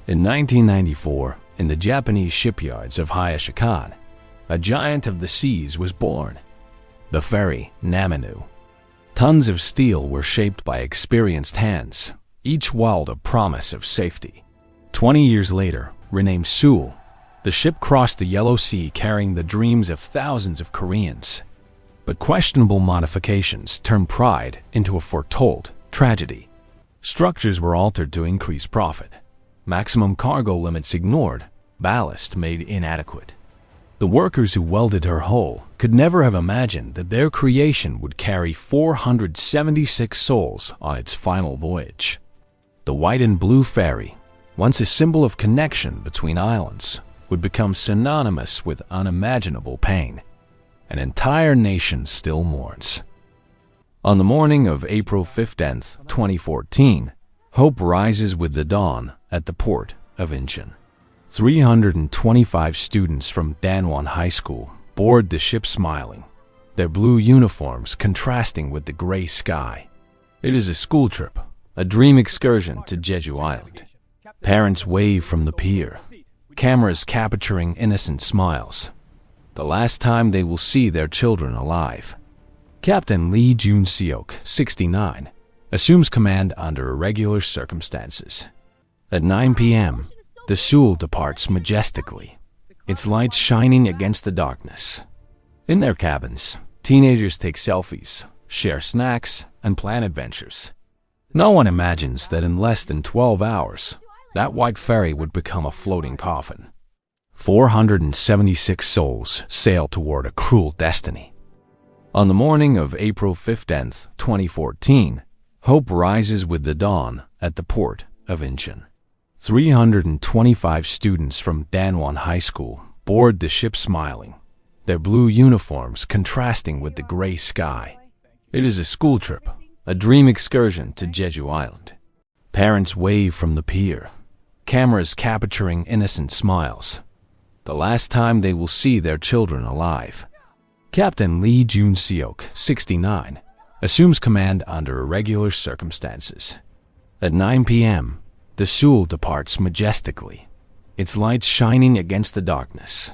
In 1994, in the Japanese shipyards of Hayashikan, a giant of the seas was born, the ferry Naminu. Tons of steel were shaped by experienced hands, each weld a promise of safety. 20 years later, renamed SEWOL, the ship crossed the Yellow Sea carrying the dreams of thousands of Koreans. But questionable modifications turned pride into a foretold tragedy. Structures were altered to increase profit. Maximum cargo limits ignored, ballast made inadequate. The workers who welded her hull could never have imagined that their creation would carry 476 souls on its final voyage. The white and blue ferry, once a symbol of connection between islands, would become synonymous with unimaginable pain. An entire nation still mourns. On the morning of April 15, 2014, hope rises with the dawn at the port of Incheon. 325 students from Danwon High School board the ship smiling, their blue uniforms contrasting with the gray sky. It is a school trip, a dream excursion to Jeju Island. Parents wave from the pier, cameras capturing innocent smiles. The last time they will see their children alive. Captain Lee Jun-seok, 69, assumes command under irregular circumstances. At 9 p.m., the SEWOL departs majestically, its lights shining against the darkness. In their cabins, teenagers take selfies, share snacks, and plan adventures. No one imagines that in less than 12 hours, that white ferry would become a floating coffin. 476 souls sail toward a cruel destiny. On the morning of April 15, 2014, hope rises with the dawn at the port of Incheon. 325 students from Danwon High School board the ship smiling, their blue uniforms contrasting with the gray sky. It is a school trip, a dream excursion to Jeju Island. Parents wave from the pier, cameras capturing innocent smiles. The last time they will see their children alive. Captain Lee Jun-seok, 69, assumes command under irregular circumstances. At 9 p.m., the SEWOL departs majestically, its lights shining against the darkness.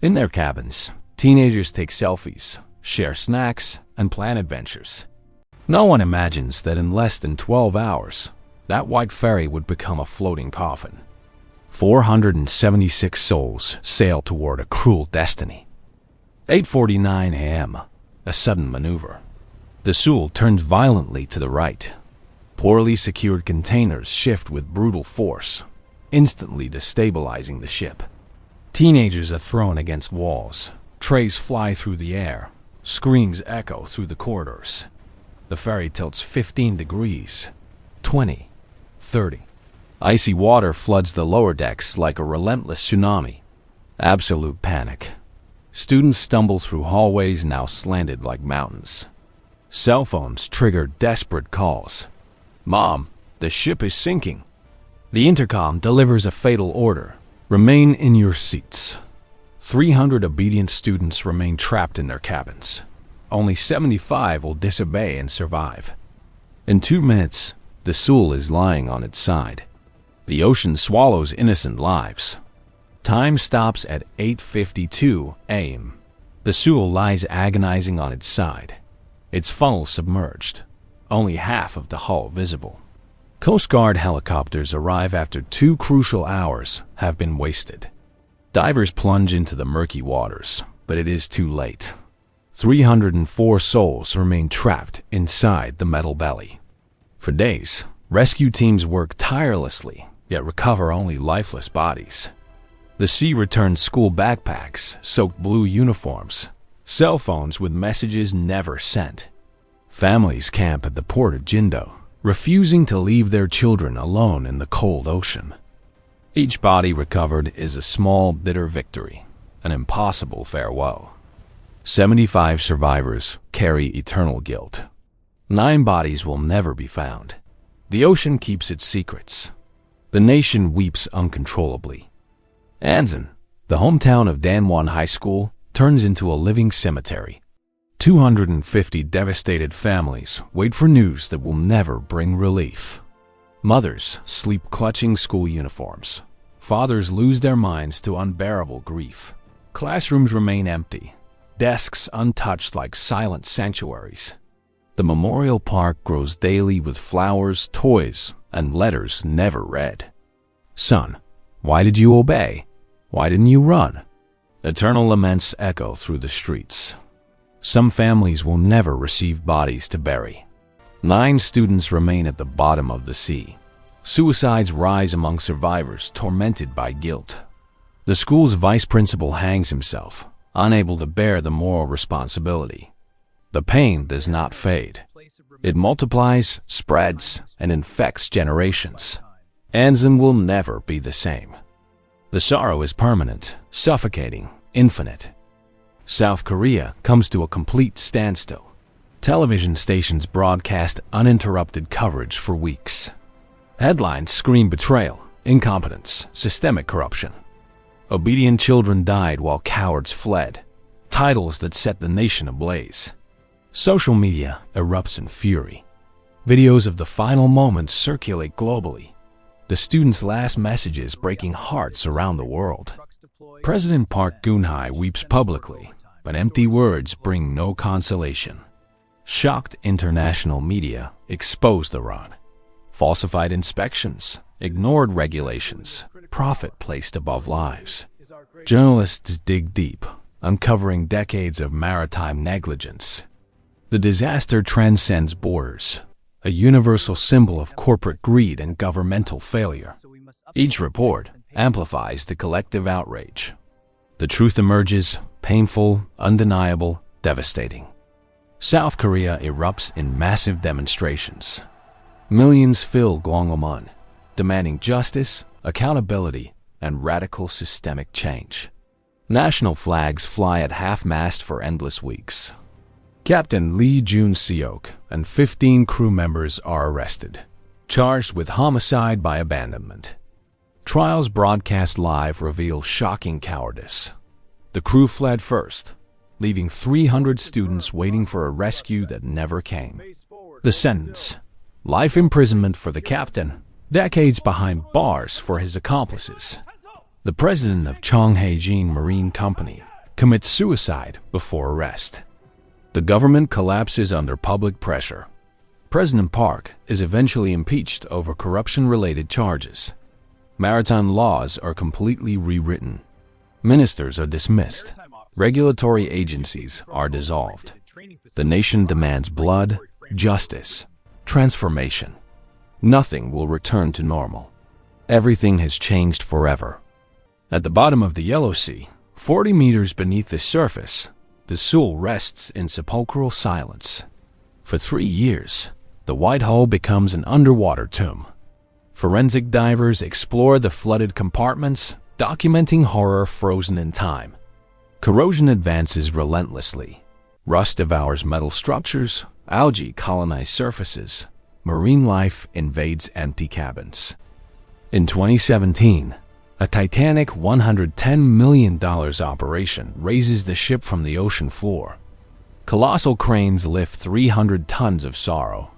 In their cabins, teenagers take selfies, share snacks, and plan adventures. No one imagines that in less than 12 hours, that white ferry would become a floating coffin. 476 souls sail toward a cruel destiny. 8:49 a.m., a sudden maneuver. The SEWOL turns violently to the right. Poorly secured containers shift with brutal force, instantly destabilizing the ship. Teenagers are thrown against walls, trays fly through the air, screams echo through the corridors. The ferry tilts 15 degrees, 20, 30. Icy water floods the lower decks like a relentless tsunami. Absolute panic. Students stumble through hallways now slanted like mountains. Cell phones trigger desperate calls. "Mom, the ship is sinking." The intercom delivers a fatal order. Remain in your seats. 300 obedient students remain trapped in their cabins. Only 75 will disobey and survive. In 2 minutes, the SEWOL is lying on its side. The ocean swallows innocent lives. Time stops at 8:52 a.m. The SEWOL lies agonizing on its side, its funnel submerged, only half of the hull visible. Coast Guard helicopters arrive after 2 crucial hours have been wasted. Divers plunge into the murky waters, but it is too late. 304 souls remain trapped inside the metal belly. For days, rescue teams work tirelessly, yet recover only lifeless bodies. The sea returns school backpacks, soaked blue uniforms, cell phones with messages never sent. Families camp at the port of Jindo, refusing to leave their children alone in the cold ocean. Each body recovered is a small, bitter victory, an impossible farewell. 75 survivors carry eternal guilt. 9 bodies will never be found. The ocean keeps its secrets. The nation weeps uncontrollably. Ansan, the hometown of Danwon High School, turns into a living cemetery. 250 devastated families wait for news that will never bring relief. Mothers sleep clutching school uniforms. Fathers lose their minds to unbearable grief. Classrooms remain empty, desks untouched like silent sanctuaries. The memorial park grows daily with flowers, toys, and letters never read. Son, why did you obey? Why didn't you run? Eternal laments echo through the streets. Some families will never receive bodies to bury. 9 students remain at the bottom of the sea. Suicides rise among survivors tormented by guilt. The school's vice principal hangs himself, unable to bear the moral responsibility. The pain does not fade. It multiplies, spreads, and infects generations. Anzin will never be the same. The sorrow is permanent, suffocating, infinite. South Korea comes to a complete standstill. Television stations broadcast uninterrupted coverage for weeks. Headlines scream betrayal, incompetence, systemic corruption. Obedient children died while cowards fled. Titles that set the nation ablaze. Social media erupts in fury. Videos of the final moments circulate globally. The students' last messages breaking hearts around the world. President Park Geun-hye weeps publicly, but empty words bring no consolation. Shocked international media exposed Iran. Falsified inspections, ignored regulations, profit placed above lives. Journalists dig deep, uncovering decades of maritime negligence. The disaster transcends borders, a universal symbol of corporate greed and governmental failure. Each report amplifies the collective outrage. The truth emerges, painful, undeniable, devastating. South Korea erupts in massive demonstrations. Millions fill Gwanghwamun, demanding justice, accountability, and radical systemic change. National flags fly at half-mast for endless weeks. Captain Lee Jun-seok and 15 crew members are arrested, charged with homicide by abandonment. Trials broadcast live reveal shocking cowardice. The crew fled first, leaving 300 students waiting for a rescue that never came. The sentence: life imprisonment for the captain, decades behind bars for his accomplices. The president of Chonghaejin Marine Company commits suicide before arrest. The government collapses under public pressure. President Park is eventually impeached over corruption-related charges. Maritime laws are completely rewritten. Ministers are dismissed. Regulatory agencies are dissolved. The nation demands blood, justice, transformation. Nothing will return to normal. Everything has changed forever. At the bottom of the Yellow Sea, 40 meters beneath the surface, the SEWOL rests in sepulchral silence. For 3 years, the white hull becomes an underwater tomb. Forensic divers explore the flooded compartments, documenting horror frozen in time. Corrosion advances relentlessly. Rust devours metal structures, algae colonize surfaces, marine life invades empty cabins. In 2017, a titanic $110 million operation raises the ship from the ocean floor. Colossal cranes lift 300 tons of sorrow.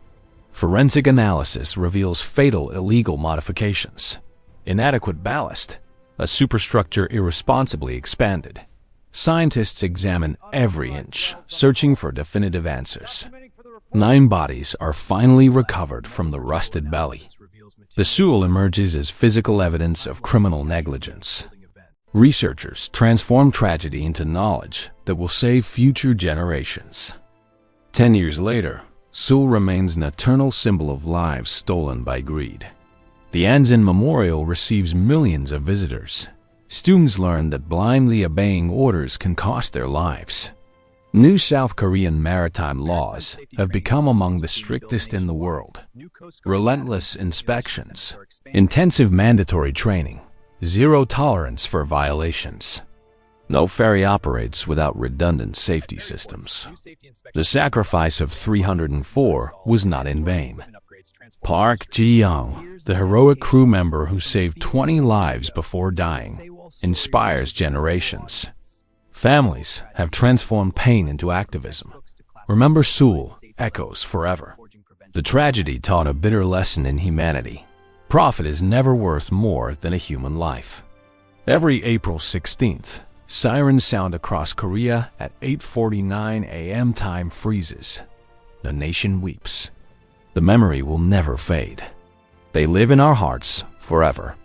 Forensic analysis reveals fatal illegal modifications. Inadequate ballast, a superstructure irresponsibly expanded. Scientists examine every inch, searching for definitive answers. 9 bodies are finally recovered from the rusted belly. The SEWOL emerges as physical evidence of criminal negligence. Researchers transform tragedy into knowledge that will save future generations. 10 years later, SEWOL remains an eternal symbol of lives stolen by greed. The Anzin Memorial receives millions of visitors. Students learn that blindly obeying orders can cost their lives. New South Korean maritime laws have become among the strictest in the world. Relentless inspections, intensive mandatory training, zero tolerance for violations. No ferry operates without redundant safety systems. The sacrifice of 304 was not in vain. Park Ji-young, the heroic crew member who saved 20 lives before dying, inspires generations. Families have transformed pain into activism. Remember SEWOL echoes forever. The tragedy taught a bitter lesson in humanity. Profit is never worth more than a human life. Every April 16th, sirens sound across Korea at 8:49 a.m. Time freezes. The nation weeps. The memory will never fade. They live in our hearts forever.